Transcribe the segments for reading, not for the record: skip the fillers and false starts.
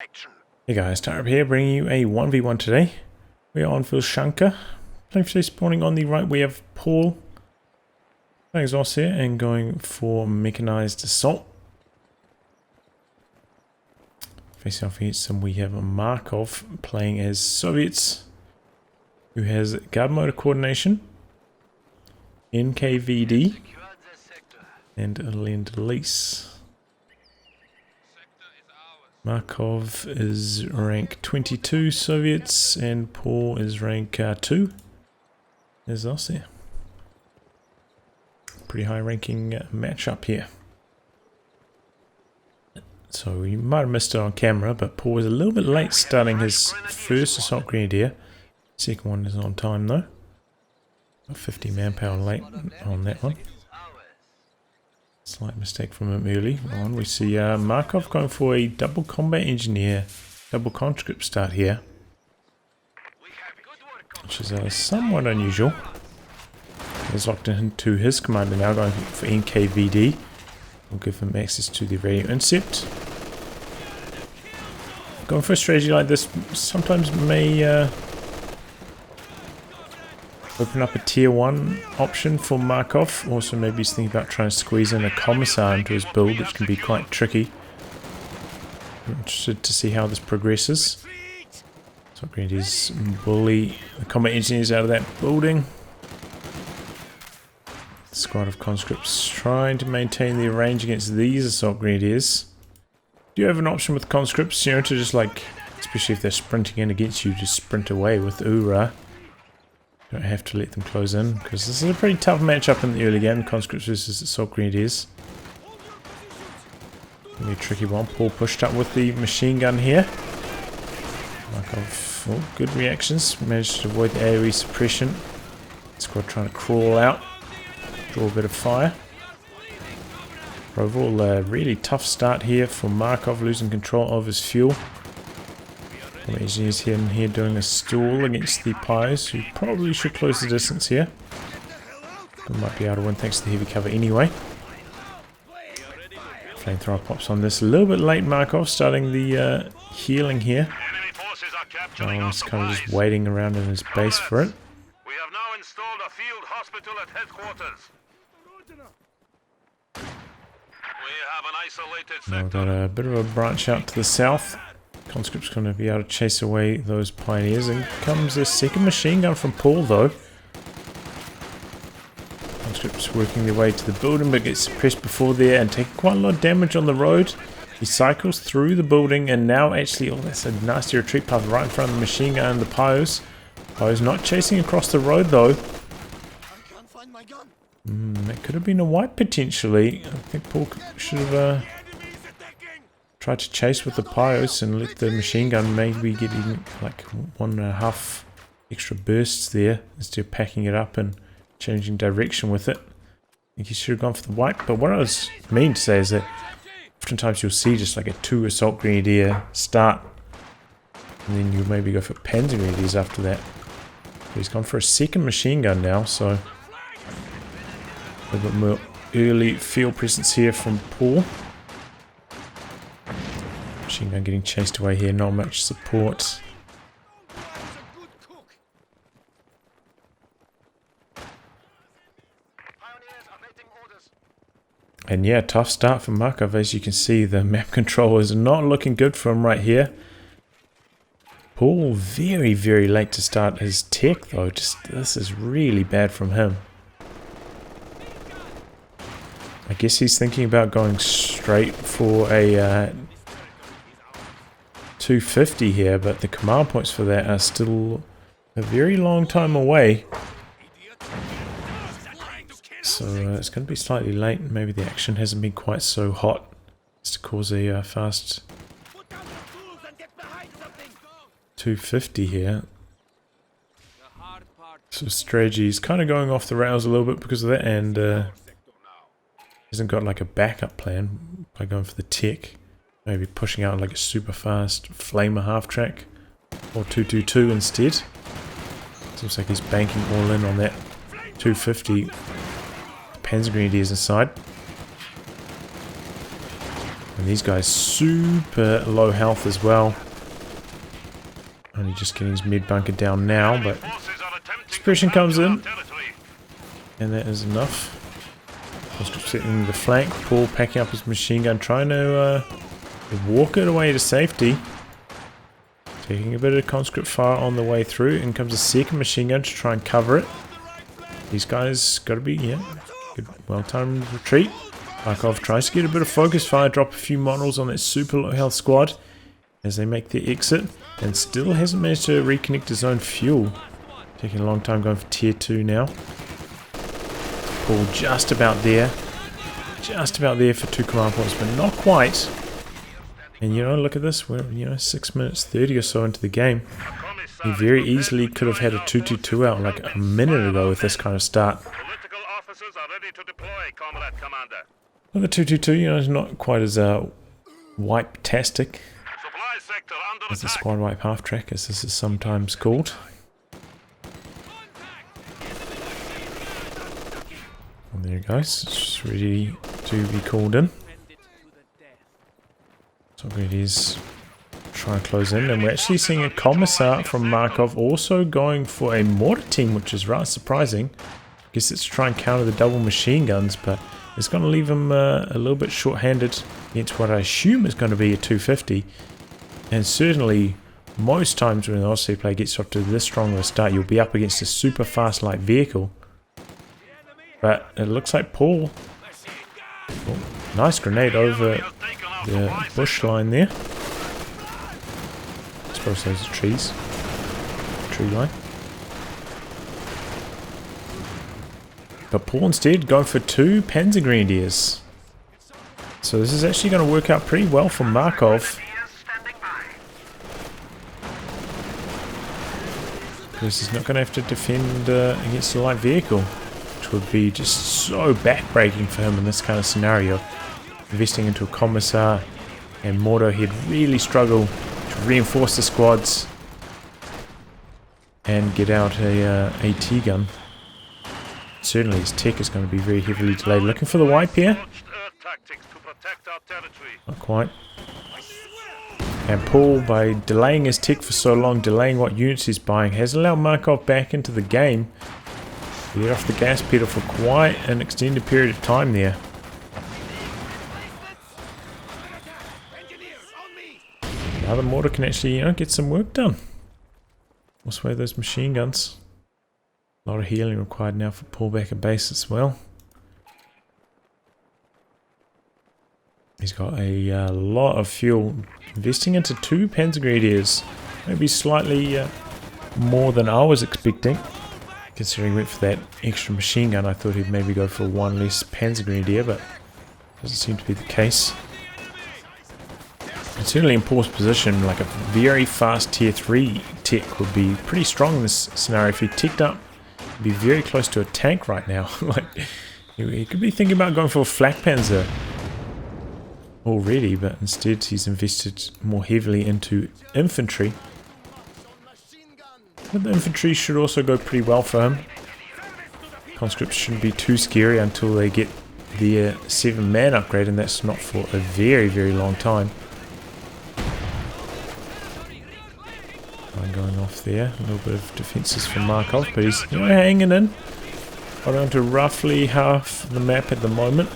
Hey guys, Tyler here, bringing you a 1v1 today. We are on Vilshanka. Playing for spawning on the right, we have Paul. Playing as Ostheer and going for Mechanized Assault. Facing off against him, we have Markov playing as Soviets, who has guard motor coordination, NKVD, and Lend-Lease. Markov is rank 22 Soviets and Paul is rank 2 as Ostheer. Pretty high ranking matchup here. So you might have missed it on camera, but Paul was a little bit late starting his first assault grenadier. Second one is on time though. 50 manpower late on that one. Slight mistake from him early on. We see Markov going for a double combat engineer, double conscript start here, which is somewhat unusual. He's locked into his commander now, going for NKVD. We'll give him access to the radio intercept. Going for a strategy like this sometimes may open up a tier 1 option for Markov. Also maybe he's thinking about trying to squeeze in a commissar into his build, which can be quite tricky. I'm interested to see how this progresses. So Grenadiers bully the combat engineers out of that building. Squad of conscripts trying to maintain their range against these assault grenadiers. Do you have an option with conscripts, you know, to just like, especially if they're sprinting in against you, just sprint away with Ura. Don't have to let them close in, because this is a pretty tough matchup in the early game, conscripts versus assault grenadiers. Really tricky one. Paul pushed up with the machine gun here. Markov, oh, good reactions, managed to avoid the AoE suppression. Squad trying to crawl out, draw a bit of fire. Overall, a really tough start here for Markov, losing control of his fuel. Engineers here doing a stall against the Pies, who probably should close the distance here. But might be able to win thanks to the heavy cover anyway. Flamethrower pops on this a little bit late. Markov starting the healing here. He's kind of just waiting around in his base for it. We have now installed a field hospital at headquarters. We have an isolated sector. Now we've got a bit of a branch out to the south. Conscript's going to be able to chase away those pioneers. And comes a second machine gun from Paul though. Conscript's working their way to the building but gets suppressed before there and taking quite a lot of damage on the road. He cycles through the building and now actually, oh, that's a nasty retreat path right in front of the machine gun and the Pios. Pios not chasing across the road though. That could have been a wipe potentially. I think Paul should have tried to chase with the Pios and let the machine gun maybe get in like 1.5 extra bursts there instead of packing it up and changing direction with it. I think he should have gone for the wipe. But what I was meaning to say is that oftentimes you'll see just like a 2 assault grenadier start and then you'll maybe go for panzer grenadiers after that. But he's gone for a second machine gun now, so a little bit more early field presence here from Paul. Machine gun getting chased away here, not much support. And yeah, tough start for Markov. As you can see, the map control is not looking good for him right here. Paul very, very late to start his tech though. This is really bad from him. I guess he's thinking about going straight for a 250 here, but the command points for that are still a very long time away. So it's going to be slightly late. Maybe the action hasn't been quite so hot as to cause a fast 250 here. So strategy is kind of going off the rails a little bit because of that, and hasn't got like a backup plan by going for the tech. Maybe pushing out like a super fast flamer half track or 222 instead. It looks like he's banking all in on that 250 Panzer Grenadiers inside. And these guys super low health as well. Only just getting his mid bunker down now, but suppression comes in. And that is enough. Conscript setting the flank. Paul packing up his machine gun, trying to walk it away to safety. Taking a bit of conscript fire on the way through. In comes a second machine gun to try and cover it. These guys got to be, yeah, good, well-timed retreat. Markov tries to get a bit of focus fire, drop a few models on that super low health squad as they make their exit, and still hasn't managed to reconnect his own fuel. Taking a long time going for tier 2 now. Paul just about there. Just about there for 2 command points, but not quite. And you know, look at this, we're 6 minutes 30 or so into the game. He very easily could have had a 2-2-2 out like a minute ago with this kind of start. Political officers are ready to deploy, Comrade Commander. Well, the 2-2-2, is not quite as wipe-tastic Supply sector under as the attack. squad wipe half track, as this is sometimes called. And there it goes, it's ready to be called in. So it is try and close in, and we're actually seeing a commissar from Markov also going for a mortar team, which is rather surprising. I guess it's to try and counter the double machine guns, but it's going to leave him a little bit short-handed against what I assume is going to be a 250. And certainly, most times when an Ostheer player gets off to this strong of a start, you'll be up against a super fast light vehicle. But it looks like Paul... Oh, nice grenade over the bush line there. I suppose those are trees. Tree line. But Paul instead going for 2 Panzergrenadiers. So this is actually going to work out pretty well for Markov. Because he's not going to have to defend against a light vehicle, which would be just so backbreaking for him in this kind of scenario. Investing into a commissar and mortar, he'd really struggle to reinforce the squads and get out a AT gun. Certainly his tech is going to be very heavily delayed. Looking for the wipe here. Not quite. And Paul, by delaying his tech for so long, delaying what units he's buying, has allowed Markov back into the game. He got off the gas pedal for quite an extended period of time there. Now the mortar can actually, get some work done. Also sway those machine guns. A lot of healing required now for Paul back at base as well. He's got a lot of fuel. Investing into 2 Panzergrenadiers. Maybe slightly more than I was expecting. Considering he went for that extra machine gun, I thought he'd maybe go for 1 less Panzergrenadier, but doesn't seem to be the case. And certainly in Paul's position, like a very fast tier 3 tech would be pretty strong in this scenario. If he ticked up, he'd be very close to a tank right now. Like he could be thinking about going for a flak panzer already, but instead he's invested more heavily into infantry. But the infantry should also go pretty well for him. Conscripts shouldn't be too scary until they get their 7-man upgrade, and that's not for a very, very long time. Going off there, a little bit of defences from Markov, but he's hanging in. Got on to roughly half the map at the moment.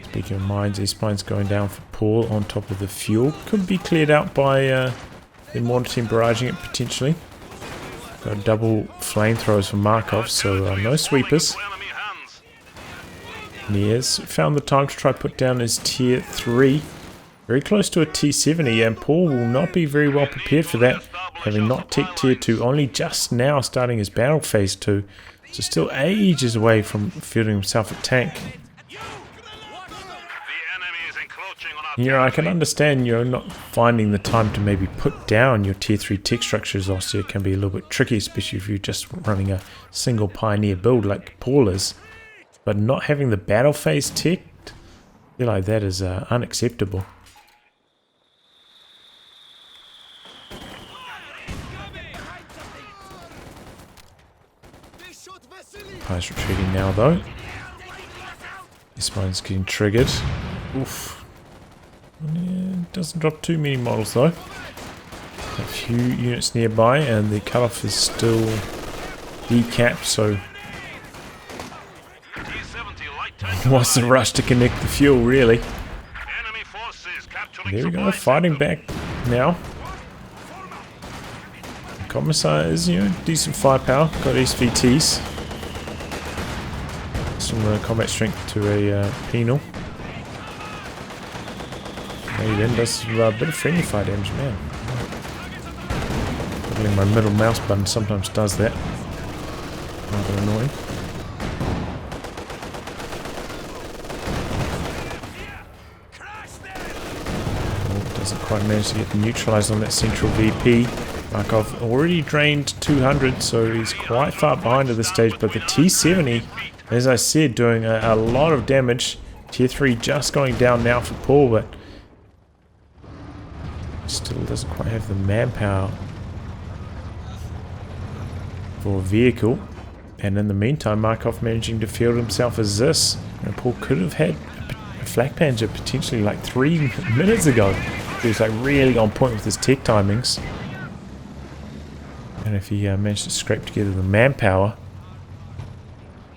Speaking of mines, these mines going down for Paul on top of the fuel. Could be cleared out by the mortar team barraging it potentially. Got double flamethrowers for Markov, so no sweepers. And he has found the time to try to put down his tier 3. Very close to a T70, and Paul will not be very well prepared for that, having not ticked tier 2, only just now starting his battle phase 2. So still ages away from fielding himself a tank. I can understand not finding the time to maybe put down your tier 3 tech structures. Also, it can be a little bit tricky, especially if you're just running a single pioneer build like Paul is. But not having the battle phase ticked, I feel like that is unacceptable. Pies retreating now though. This mine's getting triggered. Oof. Yeah, doesn't drop too many models though. A few units nearby, and the cutoff is still decapped, so what's the rush to connect the fuel, really? There we go, fighting back now. The Commissar is, decent firepower, got SVTs. Similar combat strength to a penal. Maybe then does a bit of friendly fire damage, man. Probably my middle mouse button sometimes does that. Rather annoying. Doesn't quite manage to get neutralized on that central VP. Markov already drained 200, so he's quite far behind at this stage, but the T70, as I said, doing a lot of damage. Tier 3 just going down now for Paul, but still doesn't quite have the manpower for a vehicle. And in the meantime, Markov managing to field himself as this. And Paul could have had a flak panzer potentially like 3 minutes ago. He was like really on point with his tech timings. And if he managed to scrape together the manpower.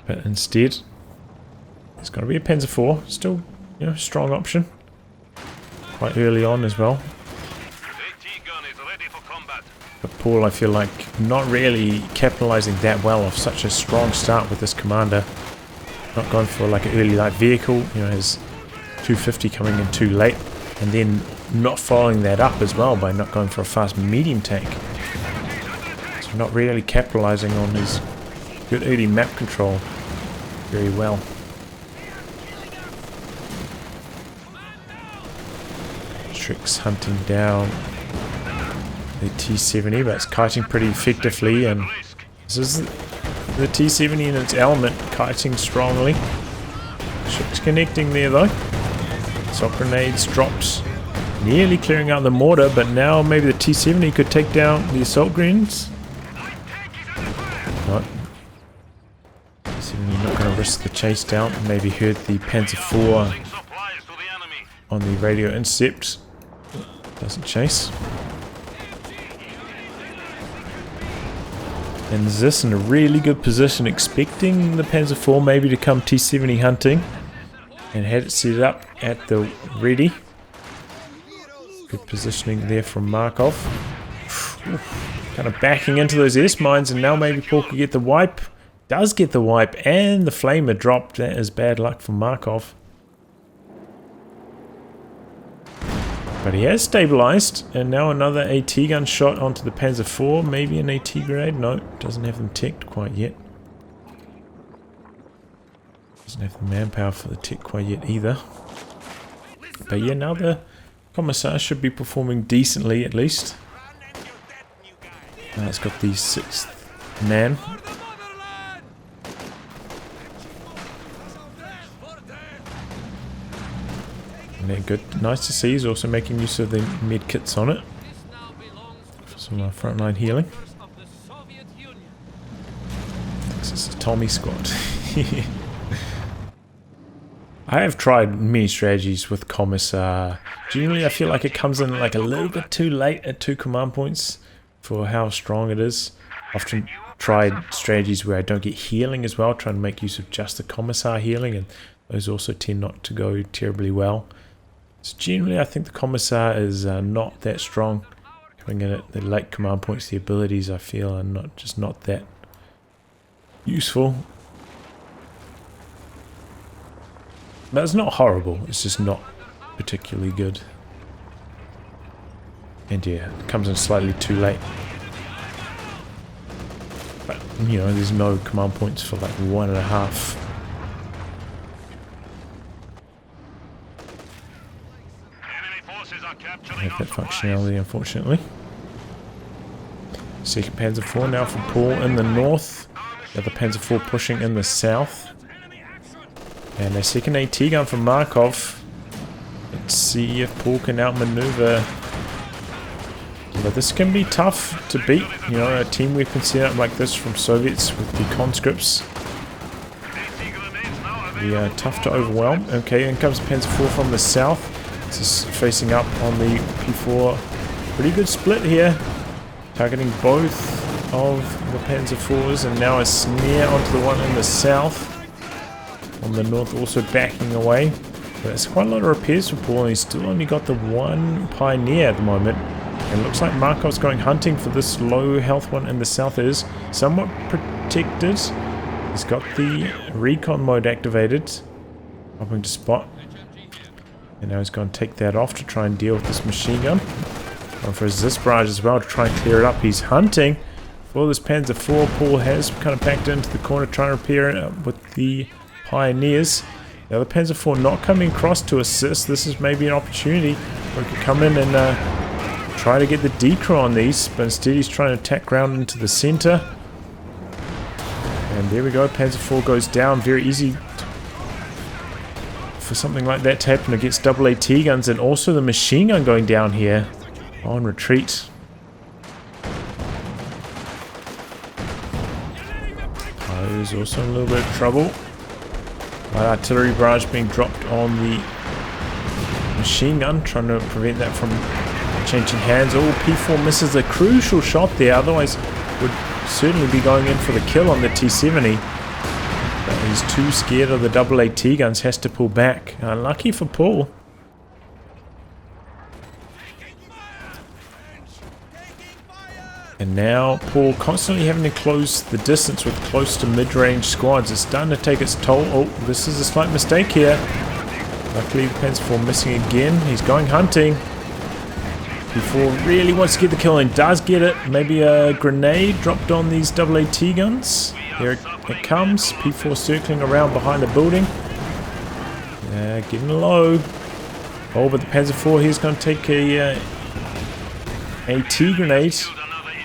But instead, it's going to be a Panzer IV. Still, strong option. Quite early on as well. But Paul, I feel like, not really capitalizing that well off such a strong start with this commander. Not going for like an early light vehicle, his 250 coming in too late, and then not following that up as well by not going for a fast medium tank. So not really capitalizing on his good early map control very well. Tricks hunting down the T70, but it's kiting pretty effectively, and this is the T70 in its element, kiting strongly. Tricks connecting there though. Assault grenades drops, nearly clearing out the mortar, but now maybe the T70 could take down the assault grenades. No. T70 not going to risk the chase down. Maybe heard the Panzer IV on the radio intercept. Doesn't chase. And Zis in a really good position, expecting the Panzer IV maybe to come T70 hunting, and had it set up at the ready. Good positioning there from Markov. Kind of backing into those S-mines, and now maybe Paul could get the wipe. Does get the wipe, and the flamer dropped. That is bad luck for Markov. But he has stabilized, and now another AT gun shot onto the Panzer IV. Maybe an AT grenade? No, doesn't have them teched quite yet. Doesn't have the manpower for the tech quite yet either. But yeah, now the Commissar should be performing decently at least. It's got the 6th man. Yeah, good. Nice to see. He's also making use of the med kits on it for some frontline healing. This is a Tommy squad. I have tried many strategies with Commissar. Generally, I feel like it comes in like a little bit too late at 2 command points for how strong it is. Often tried strategies where I don't get healing as well, trying to make use of just the Commissar healing, and those also tend not to go terribly well. So generally, I think the Commissar is not that strong. Coming in at the late command points, the abilities I feel are not that useful. But it's not horrible, it's just not particularly good. And yeah, it comes in slightly too late. But, there's no command points for like 1.5. Have that functionality, unfortunately. Second Panzer IV now from Paul in the north. The other Panzer IV pushing in the south. And a second AT gun from Markov. Let's see if Paul can outmaneuver. But this can be tough to beat. A team weapon setup like this from Soviets with the conscripts. Be tough to overwhelm. Okay, in comes Panzer IV from the south. This is facing up on the P4. Pretty good split here. Targeting both of the Panzer IVs, and now a snare onto the one in the south. On the north also backing away. But it's quite a lot of repairs for Paul, and he's still only got the one Pioneer at the moment. And it looks like Markov's going hunting for this low health one in the south. Is somewhat protected. He's got the recon mode activated. Hoping to spot. And now he's going to take that off to try and deal with this machine gun. Going for a Zis barrage as well to try and clear it up. He's hunting for this Panzer IV. Paul has kind of backed into the corner trying to repair it with the Pioneers. Now the Panzer IV not coming across to assist. This is maybe an opportunity where he could come in and try to get the decro on these, but instead he's trying to attack ground into the center. And there we go, Panzer IV goes down. Very easy for something like that to happen against AA-T guns, and also the machine gun going down here on retreat. He's also in a little bit of trouble. Artillery barrage being dropped on the machine gun, trying to prevent that from changing hands. Oh, P4 misses a crucial shot there, otherwise would certainly be going in for the kill on the T70. But he's too scared of the AA-T guns, has to pull back. Unlucky for Paul. And now Paul constantly having to close the distance with close to mid-range squads. It's starting to take its toll. Oh, this is a slight mistake here. Luckily, Panzer IV missing again. He's going hunting. P4 really wants to get the kill and does get it. Maybe a grenade dropped on these AA-T guns. Here it comes. P4 circling around behind the building. Getting low. Oh, but the Panzer IV here's going to take a AT grenade.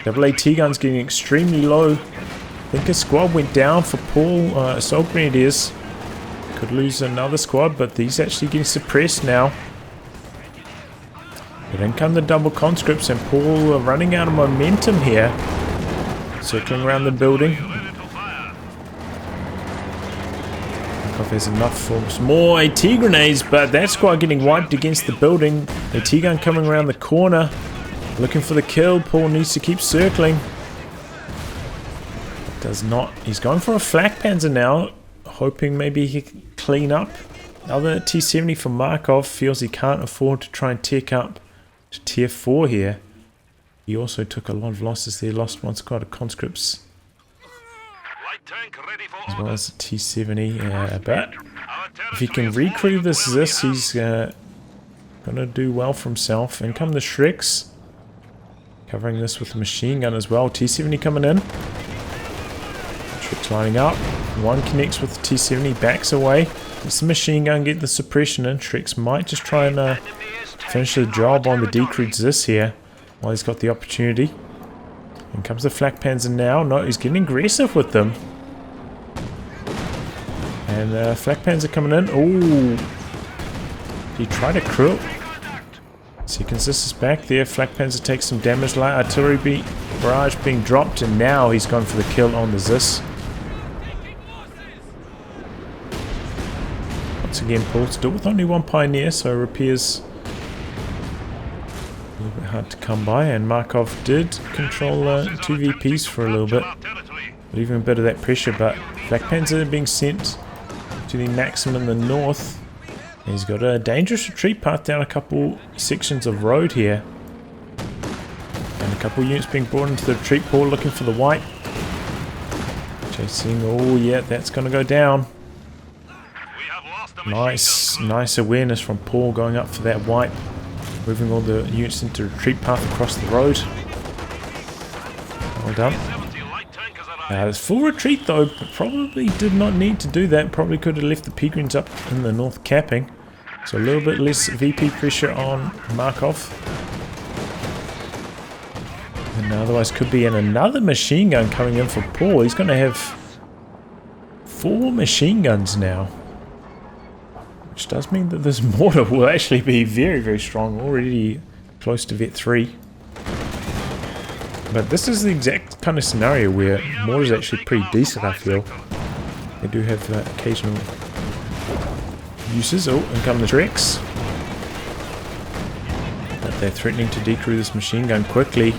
AA-T gun's getting extremely low. I think a squad went down for Paul. Assault Grenadiers. Could lose another squad, but these actually getting suppressed now. But in come the double conscripts, and Paul running out of momentum here. Circling around the building. Markov has enough for some more AT grenades, but that squad getting wiped against the building. AT gun coming around the corner. Looking for the kill. Paul needs to keep circling. Does not. He's going for a flak panzer now, hoping maybe he can clean up. Other T70 for Markov feels he can't afford to try and take up to tier 4 here. He also took a lot of losses there. Lost one squad of conscripts as well as the T70. But if he can recruit this Zis, he's going to do well for himself. In come the Shreks. Covering this with the machine gun as well. T70 coming in. Shreks lining up. One connects with the T70, backs away. It's the machine gun, get the suppression in. Shreks might just try and finish the job on the decrued Zis here while he's got the opportunity. In comes the flak panzer now. No, he's getting aggressive with them. And flak panzer coming in. Ooh. He tried to crew. Sequence this is back there. Flak panzer takes some damage. Light artillery barrage being dropped, and now he's gone for the kill on the Zis. Once again, Paul still with only one Pioneer, so repairs a little bit hard to come by. And Markov did control 2 VPs for a little bit, leaving a bit of that pressure. But flak panzer being sent to the Maxim in the north. He's got a dangerous retreat path down a couple sections of road here. And a couple units being brought into the retreat. Paul looking for the white. Chasing. Oh yeah, that's going to go down. Nice awareness from Paul going up for that white. Moving all the units into retreat path across the road. Well done. It's full retreat though, probably did not need to do that. Probably could have left the Peregrines up in the north capping. So a little bit less VP pressure on Markov. And otherwise could be in another machine gun coming in for Paul. He's going to have 4 machine guns now. Which does mean that this mortar will actually be very, very strong. Already close to Vet 3. But this is the exact kind of scenario where mortar is actually pretty decent, I feel. They do have occasional uses. Oh, and come the Trex. But they're threatening to decrew this machine gun quickly.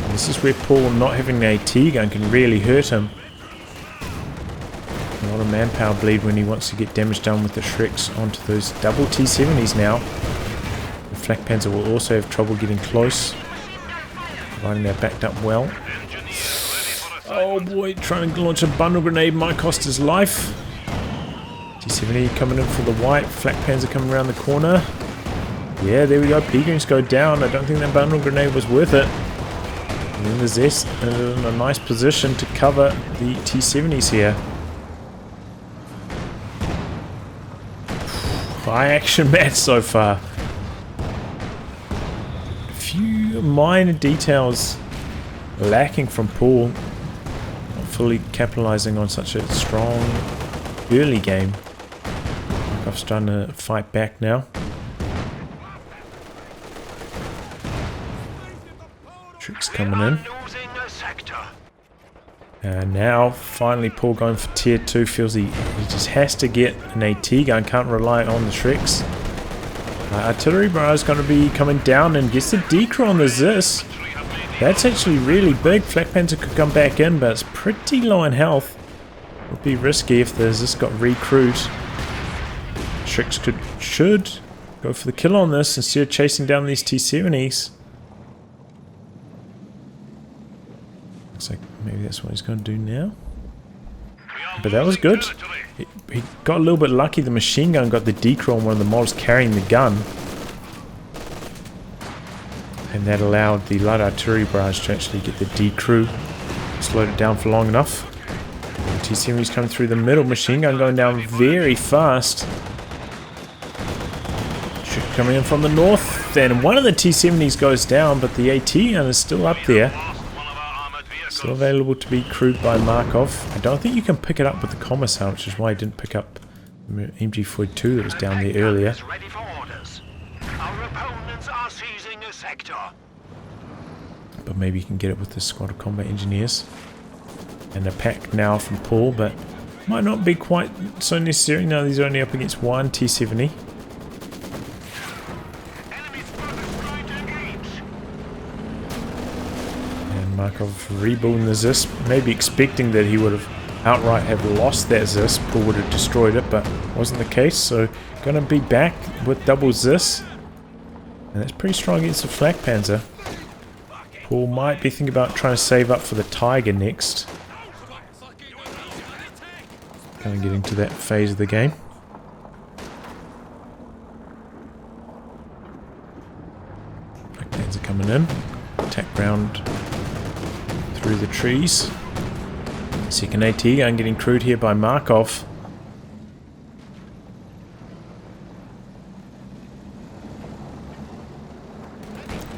And this is where Paul not having the AT gun can really hurt him. A lot of manpower bleed when he wants to get damage done with the Shreks onto those double T-70s now. The Flak Panzer will also have trouble getting close, providing they're backed up well. Oh boy, trying to launch a bundle grenade might cost his life. T-70 coming in for the white, Flak Panzer coming around the corner. Yeah, there we go, P-Greens go down. I don't think that bundle grenade was worth it. And then the Zest in a nice position to cover the T-70s here. High action match so far. A few minor details lacking from Paul. Not fully capitalizing on such a strong early game. Markov's trying to fight back now. Tricks coming in. And now, finally, Paul going for tier 2. Feels he just has to get an AT gun. Can't rely on the Shreks. Artillery barrage is going to be coming down and gets the decrew on the Zis. That's actually really big. Flak Panzer could come back in, but it's pretty low in health. Would be risky if the Zis got recruit. Shreks should go for the kill on this instead of chasing down these T-70s. Looks like maybe that's what he's going to do now. But that was good. He got a little bit lucky. The machine gun got the decrew on one of the models carrying the gun. And that allowed the light artillery barrage to actually get the decrew. Slowed it down for long enough. The T-70's coming through the middle. Machine gun going down very fast. Coming in from the north. Then one of the T-70s goes down, but the AT gun is still up there. Still available to be crewed by Markov. I don't think you can pick it up with the Commissar, which is why I didn't pick up the MG42 that was down there earlier. But maybe you can get it with the squad of combat engineers. And a pack now from Paul, but might not be quite so necessary. No, he's only up against one T-70. Markov rebuilding the Zis, maybe expecting that he would have outright have lost that Zis. Paul would have destroyed it, but wasn't the case. So going to be back with double Zis, and that's pretty strong against the Flak Panzer. Paul might be thinking about trying to save up for the Tiger next. Kind of getting to that phase of the game. Flak Panzer coming in, attack round through the trees. Second AT gun getting crewed here by Markov.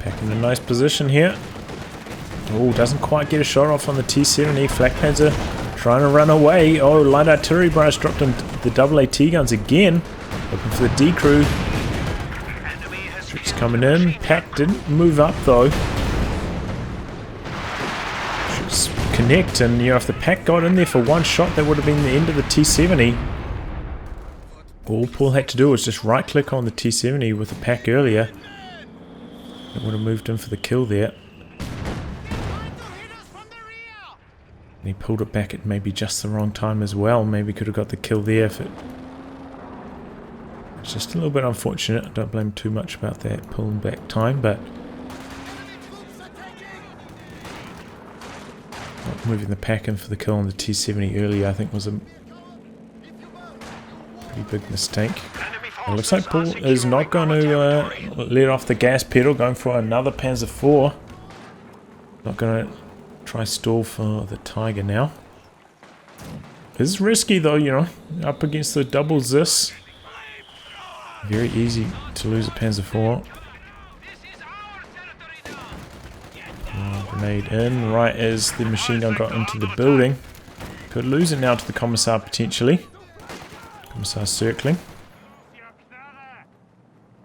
Back in a nice position here. Oh, doesn't quite get a shot off on the T-70. Flak Panzer trying to run away. Oh, light artillery barrage dropped on the double AT guns again. Looking for the decrew. Tricks coming in. Pack didn't move up though. Connect, and you know, if the pack got in there for one shot, that would have been the end of the T-70. All Paul had to do was just right click on the T-70 with the pack earlier. It would have moved in for the kill there. And he pulled it back at maybe just the wrong time as well. Maybe could have got the kill there if it... It's just a little bit unfortunate. I don't blame him too much about that pulling back time, but... Moving the pack in for the kill on the T-70 earlier, I think, was a pretty big mistake. It looks like Paul is not going to let off the gas pedal, going for another Panzer IV. Not going to try stall for the Tiger now. It's risky though, you know, up against the double Zis. Very easy to lose a Panzer IV. Grenade in right as the machine gun got into the building. Could lose it now to the Commissar potentially. Commissar circling.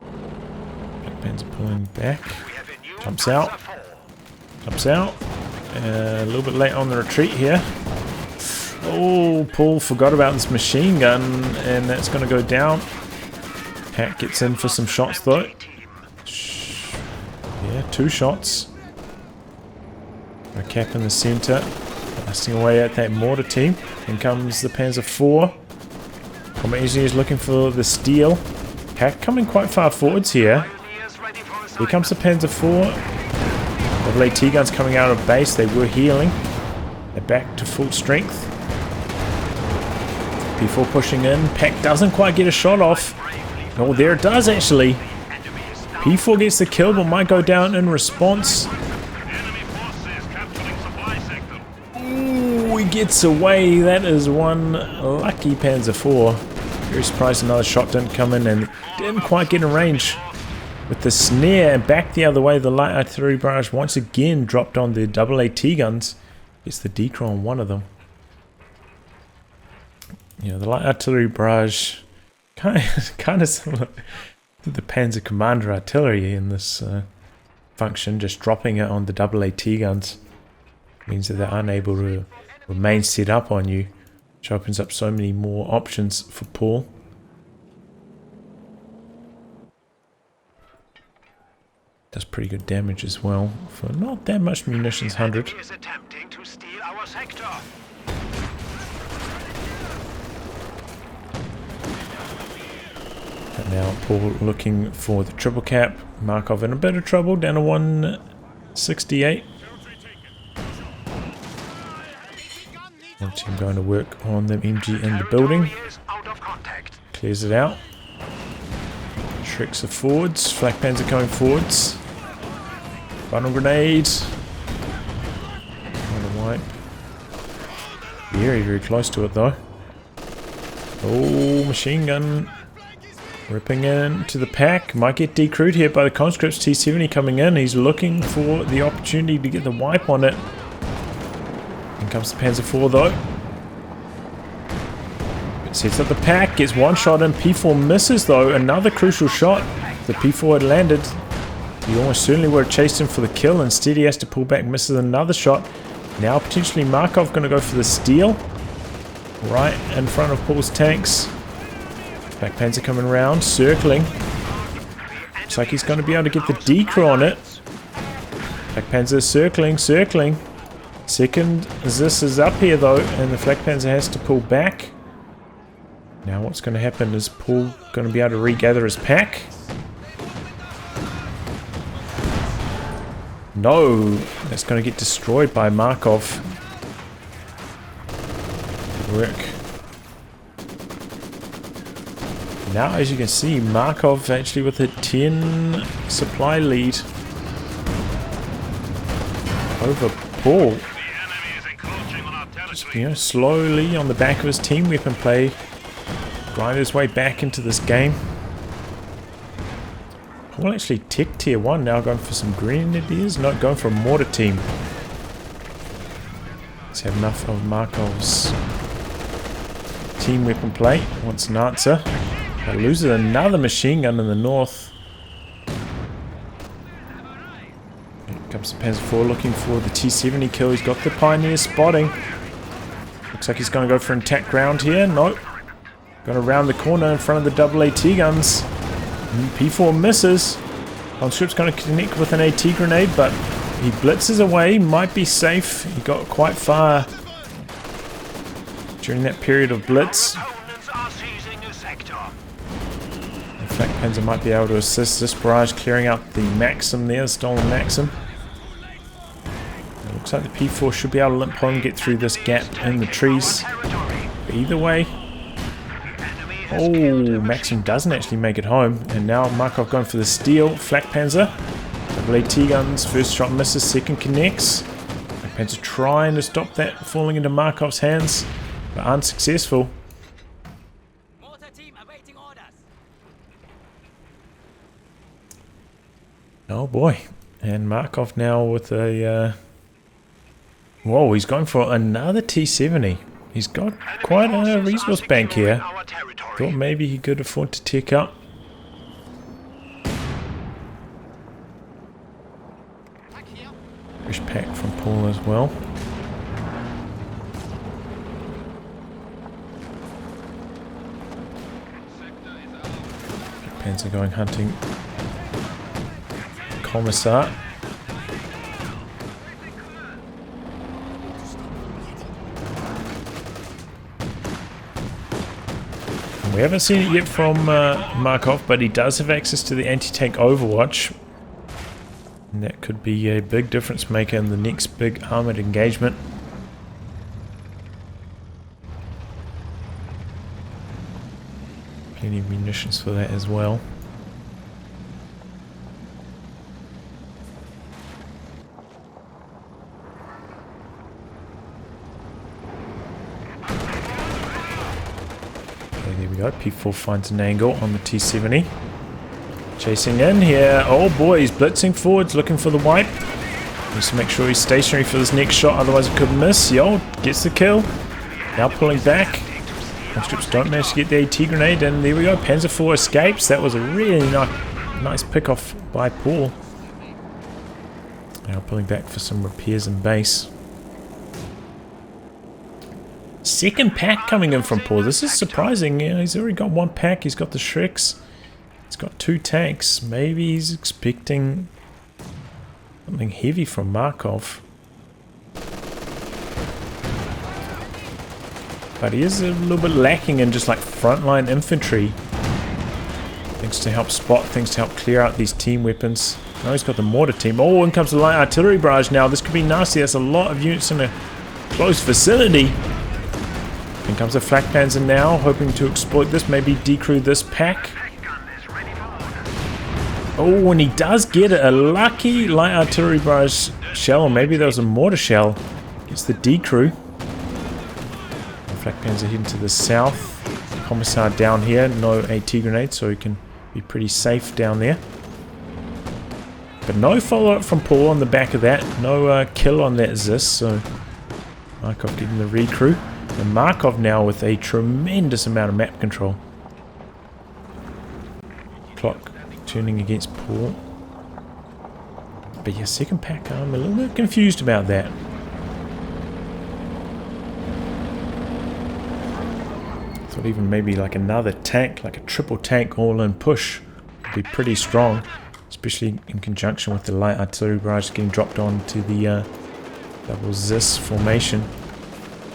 Flak Panzer pulling back. Jumps out. Jumps out. A little bit late on the retreat here. Oh, Paul forgot about this machine gun, and that's going to go down. Pat gets in for some shots though. Yeah, 2 shots. A cap in the center, blasting away at that mortar team. In comes the Panzer IV. Combat engineers looking for the steel. Pack coming quite far forwards here. Here comes the Panzer IV. Paul.A.D guns coming out of base. They were healing. They're back to full strength. P4 pushing in. Pack doesn't quite get a shot off. Oh, there it does actually. P4 gets the kill, but might go down in response. Ooh, he gets away. That is one lucky Panzer IV. Very surprised another shot didn't come in and didn't quite get in range. With the snare and back the other way, the light artillery barrage once again dropped on the Paul.A.D guns. Gets the decro on one of them. Yeah, the light artillery barrage kind of similar to the Panzer Commander artillery in this function, just dropping it on the Paul.A.D guns. Means that they're unable to remain set up on you, which opens up so many more options for Paul. Does pretty good damage as well for not that much munitions, 100. And now Paul looking for the triple cap. Markov in a bit of trouble, down to 168. One team going to work on the MG in the building. Clears it out. Tricks are forwards. Flak Panzer going forwards. Final grenade. Trying to wipe. Very, very close to it though. Oh, machine gun. Ripping into the pack. Might get decrewed here by the conscripts. T70 coming in. He's looking for the opportunity to get the wipe on it. In comes the Panzer IV though. It sets up the pack. Gets one shot in. P4 misses though. Another crucial shot. The P4 had landed. He almost certainly would have chased him for the kill. Instead he has to pull back. Misses another shot. Now potentially Markov going to go for the steal. Right in front of Paul's tanks. Black Panzer coming around, circling. Looks like he's going to be able to get the decro on it. Black Panzer circling. Second Zis is up here though, and the Flak Panzer has to pull back. Now what's going to happen is Paul going to be able to regather his pack. No, that's going to get destroyed by Markov. Good work. Now, as you can see, Markov actually with a 10 supply lead over Paul. Just, you know, slowly on the back of his team weapon play, grind his way back into this game. Paul actually tech tier 1 now, going for some grenadiers, not going for a mortar team. Let's have enough of Markov's team weapon play. Wants an answer. But loses another machine gun in the north. Here comes the Panzer IV looking for the T70 kill. He's got the Pioneer spotting. Looks like he's going to go for intact ground here. Nope. Going to round the corner in front of the Paul.A.D guns. P4 misses. Conscript's going to connect with an AT grenade, but he blitzes away. Might be safe. He got quite far during that period of blitz. Flak Panzer might be able to assist this barrage, clearing out the Maxim there, stolen Maxim. It looks like the P4 should be able to limp home, get through this gap in the trees. But either way, oh, Maxim doesn't actually make it home, and now Markov going for the steal. Flak Panzer, Paul.A.D guns, first shot misses, second connects. Flak Panzer trying to stop that falling into Markov's hands, but unsuccessful. Oh boy, and Markov now with a, whoa, he's going for another T70. He's got quite a resource bank here. Thought maybe he could afford to tick up. Fresh pack from Paul as well. Panzer going hunting Commissar. We haven't seen it yet from Markov, but he does have access to the anti-tank overwatch. And that could be a big difference maker in the next big armoured engagement. Plenty of munitions for that as well. There we go, P4 finds an angle on the T70. Chasing in here. Oh boy, he's blitzing forwards, looking for the wipe. Needs to make sure he's stationary for this next shot, otherwise it could miss. Yo, gets the kill. Now pulling back. Conscripts don't manage to get the AT grenade, and there we go, Panzer IV escapes. That was a really nice pick off by Paul. Now pulling back for some repairs in base. Second pack coming in from Paul. This is surprising. You know, he's already got one pack. He's got the Shreks. He's got 2 tanks. Maybe he's expecting something heavy from Markov. But he is a little bit lacking in just like frontline infantry. Things to help spot, things to help clear out these team weapons. Now he's got the mortar team. Oh, in comes the light artillery barrage now. This could be nasty. That's a lot of units in a close vicinity. In comes the flak panzer now, hoping to exploit this, maybe decrew this pack. Oh, and he does get it. A lucky light artillery barrage shell, or maybe there was a mortar shell. Gets the decrew. Flak panzer heading to the south. Commissar down here, no AT grenade, so he can be pretty safe down there. But no follow-up from Paul on the back of that. No kill on that Zis, so Markov getting the recrew. And Markov now with a tremendous amount of map control. Clock turning against Paul. But yeah, second pack, I'm a little bit confused about that. Thought even maybe like another tank, like a triple tank all-in push would be pretty strong. Especially in conjunction with the light artillery barrage getting dropped on to the double Zis formation.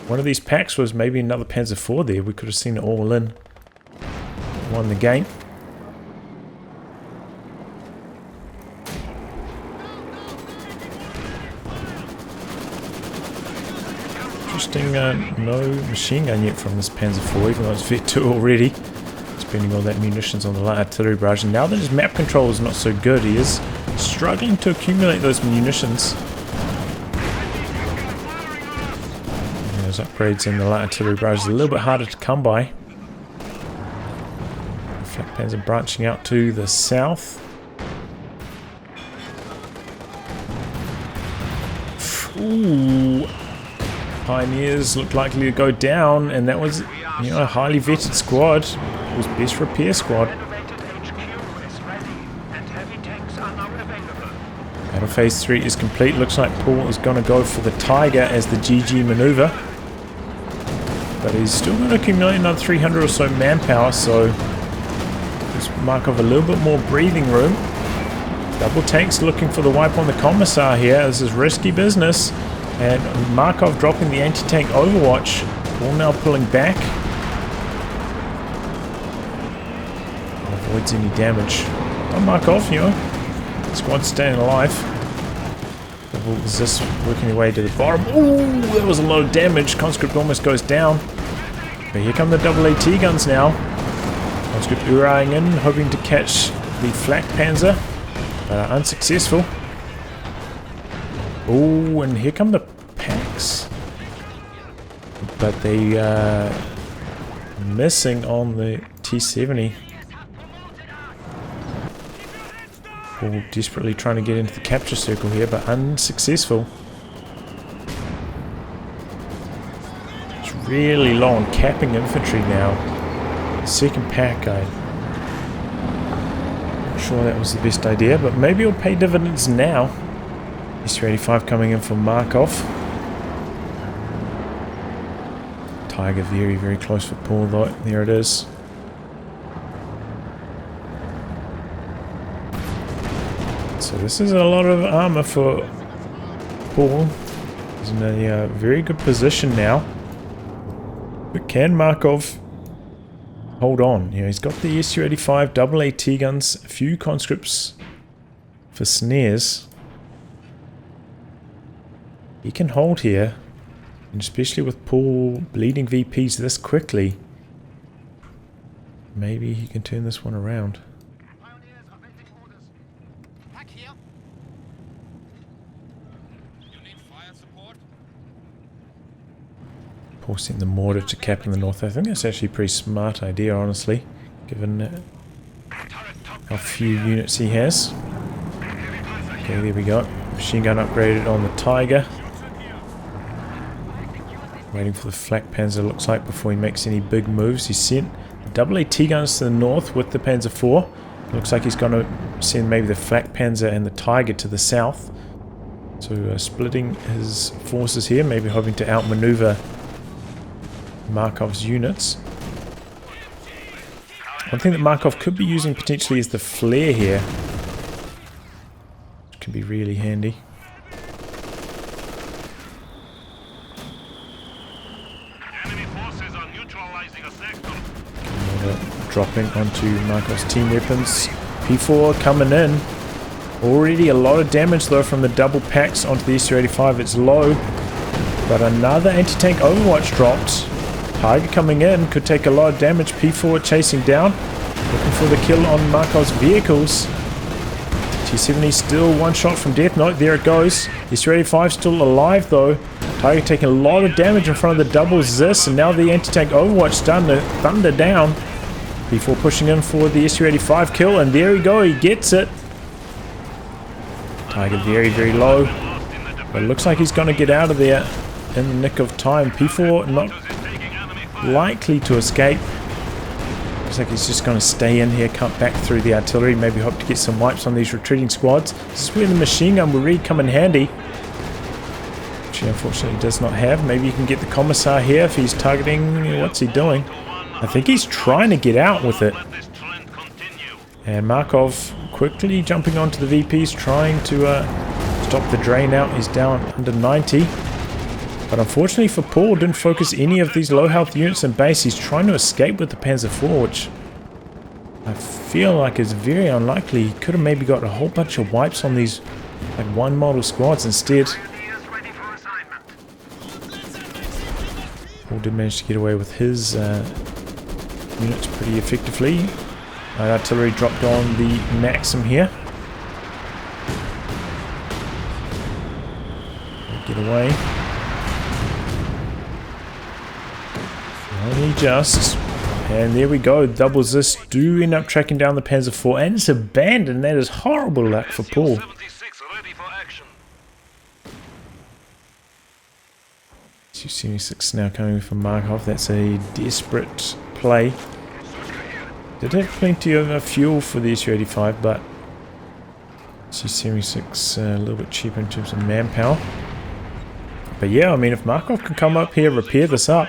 One of these packs was maybe another Panzer IV there. We could have seen it all in. Won the game. Interesting, no machine gun yet from this Panzer IV, even though it's Vet 2 already. Spending all that munitions on the light artillery barrage. And now that his map control is not so good, he is struggling to accumulate those munitions. Those upgrades in the light artillery barrage is a little bit harder to come by. Flak panzer branching out to the south. Ooh, Pioneers looked likely to go down, and that was, you know, a highly vetted squad. It was best repair squad. Battle phase 3 is complete. Looks like Paul is going to go for the Tiger as the GG maneuver. But he's still going to accumulate another 300 or so manpower, so gives Markov a little bit more breathing room. Double tanks looking for the wipe on the Commissar here. This is risky business. And Markov dropping the anti-tank overwatch. Paul now pulling back. Avoids any damage. Oh, Markov, you know, squad staying alive. Double Zis working their way to the bottom. Ooh, that was a lot of damage. Conscript almost goes down. But here come the double AT guns now. Conscript Uraing in, hoping to catch the flak panzer, but are unsuccessful. Oh, and here come the packs. But they are missing on the T70. Paul desperately trying to get into the capture circle here, but unsuccessful. It's really low on capping infantry now. Second pack, I'm not sure that was the best idea, but maybe it'll pay dividends now. S-385 coming in from Markov. Tiger very, very close for Paul though. There it is. So this is a lot of armor for Paul. He's in a very good position now. But can Markov hold on? You know, he's got the Su-85 double AT guns, a few conscripts for snares. He can hold here, and especially with Paul bleeding VPs this quickly. Maybe he can turn this one around. Paul sent the mortar to cap in the north. I think that's actually a pretty smart idea, honestly, given how few units he has. Okay, there we go. Machine gun upgraded on the Tiger. Waiting for the flak Panzer, looks like, before he makes any big moves. He sent the double AT guns to the north with the Panzer IV. Looks like he's going to send maybe the flak Panzer and the Tiger to the south. So splitting his forces here, maybe hoping to outmaneuver Markov's units. One thing that Markov could be using potentially is the flare here, which can be really handy. Dropping onto Markov's team weapons. P4 coming in. Already a lot of damage though from the double packs onto the Su-85. It's low, but another anti-tank overwatch dropped. Tiger coming in, could take a lot of damage. P4 chasing down, looking for the kill on Markov's vehicles. T-70 still one shot from death. No, there it goes. Su-85 still alive though. Tiger taking a lot of damage in front of the double Zis, and now the anti-tank overwatch starting to thunder down. P4 pushing in for the Su-85 kill, and there we go, he gets it. Tiger very, very low, but it looks like he's going to get out of there in the nick of time. P4 not likely to escape. Looks like he's just going to stay in here, cut back through the artillery, maybe hope to get some wipes on these retreating squads. This is where the machine gun will really come in handy, which he unfortunately does not have. Maybe you can get the Commissar here if he's targeting. What's he doing? I think he's trying to get out with it. And Markov quickly jumping onto the VPs, trying to stop the drain out. He's down under 90. But unfortunately for Paul, didn't focus any of these low health units in base. He's trying to escape with the Panzer IV, which I feel like is very unlikely. He could have maybe got a whole bunch of wipes on these like one model squads instead. Paul did manage to get away with his units pretty effectively. Artillery dropped on the Maxim here. Get away. Only just. And there we go. Double Zis do end up tracking down the Panzer IV, and it's abandoned. That is horrible luck for Paul. Su-76 now coming from Markov. That's a desperate play. Did have plenty of fuel for the Su-85, but Su-76 a little bit cheaper in terms of manpower. But yeah, I mean, if Markov can come up here, repair this up.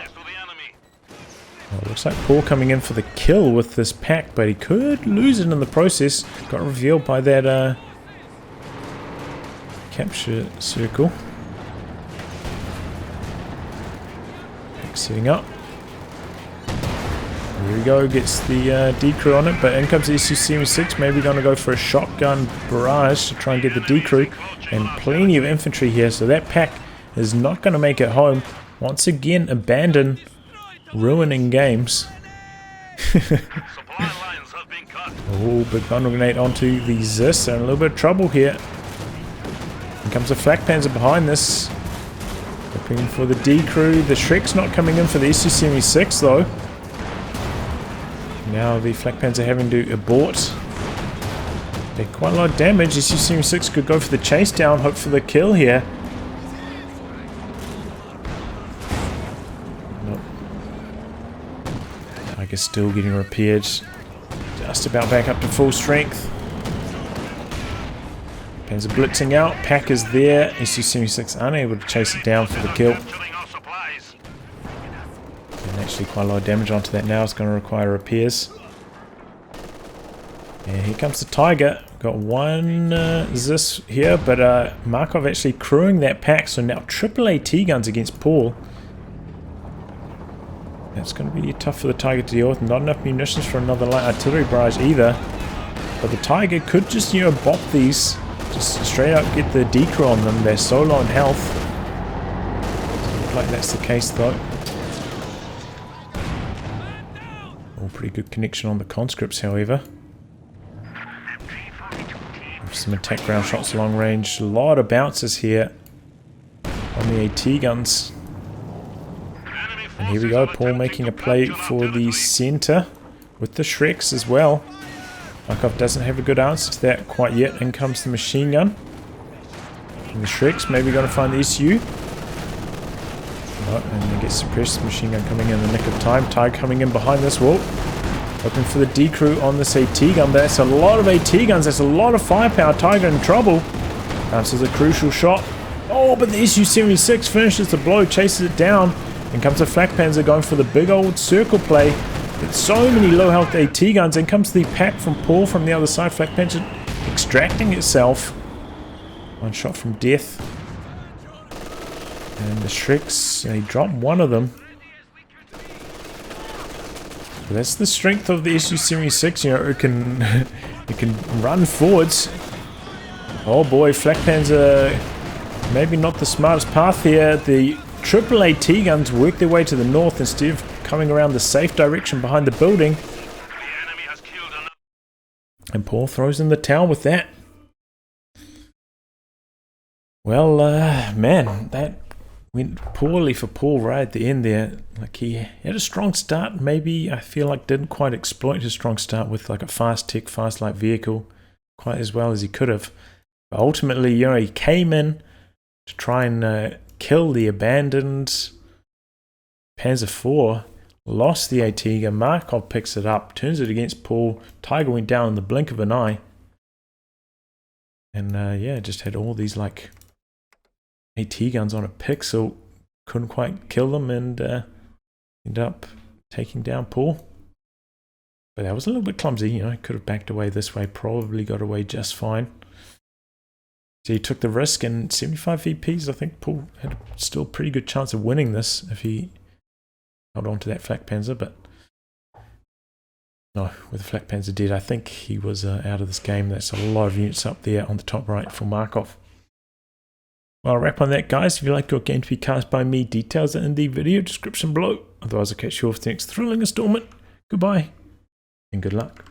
Well, looks like Paul coming in for the kill with this pack, but he could lose it in the process. Got revealed by that capture circle. Pack setting up. There we go, gets the D-crew on it, but in comes the Su-76, maybe going to go for a shotgun barrage to try and get the D-crew, and plenty of infantry here, so that pack is not going to make it home. Once again, abandoned, ruining games. Oh, big bundle grenade onto the Zis, they're in a little bit of trouble here. Here comes the flak Panzer behind this. Looking for the D-crew, the Shrek's not coming in for the Su-76 though. Now the flak Panzer having to abort. Did quite a lot of damage. The Su-76 could go for the chase down, hope for the kill here. Nope. Tiger's still getting repaired. Just about back up to full strength. Panzer blitzing out. Pack is there. Su-76 unable to chase it down for the kill. Actually quite a lot of damage onto that now. It's going to require repairs. And here comes the Tiger. Got one Zis here, but Markov actually crewing that pack, so now triple AT guns against Paul. That's going to be tough for the Tiger to deal with. Not enough munitions for another light artillery barrage either. But the Tiger could just, you know, bop these. Just straight up get the decrew on them. They're so low on health. Doesn't look like that's the case though. Oh, pretty good connection on the conscripts, however. Some attack ground shots long range. A lot of bounces here on the AT guns. And here we go, Paul making a play for the center with the Shreks as well. Markov doesn't have a good answer to that quite yet. In comes the machine gun. And the Shreks maybe going to find the SU. No, and they get suppressed. Machine gun coming in the nick of time. Tiger coming in behind this wall. Hoping for the decrew on this AT gun. But that's a lot of AT guns. That's a lot of firepower. Tiger in trouble. This is a crucial shot. Oh, but the SU-76 finishes the blow. Chases it down. In comes the Flak Panzer going for the big old circle play. With so many low health AT guns. In comes the pack from Paul from the other side. Flak Panzer extracting itself. One shot from death. And the Shreks, they drop one of them. But that's the strength of the SU-76. You know, it can run forwards. Oh boy, Flak Panzer maybe not the smartest path here. The triple AT guns work their way to the north instead of coming around the safe direction behind the building. And Paul throws in the towel with that. Well, man, that went poorly for Paul right at the end there. Like, he had a strong start. Maybe, I feel like, didn't quite exploit his strong start with like a fast tech, fast light vehicle quite as well as he could have. But ultimately, you know, he came in to try and kill the abandoned Panzer IV, lost the AT gun. Markov picks it up, turns it against Paul. Tiger went down in the blink of an eye. And yeah, just had all these like AT guns on a pixel. Couldn't quite kill them and ended up taking down Paul. But that was a little bit clumsy, you know, could have backed away this way, probably got away just fine. So he took the risk, and 75 VPs, I think Paul had still a pretty good chance of winning this if he held on to that Flak Panzer, but no, with the Flak Panzer dead, I think he was out of this game. That's a lot of units up there on the top right for Markov. Well, I'll wrap on that, guys. If you'd like your game to be cast by me, details are in the video description below. Otherwise, I'll catch you off the next thrilling installment. Goodbye, and good luck.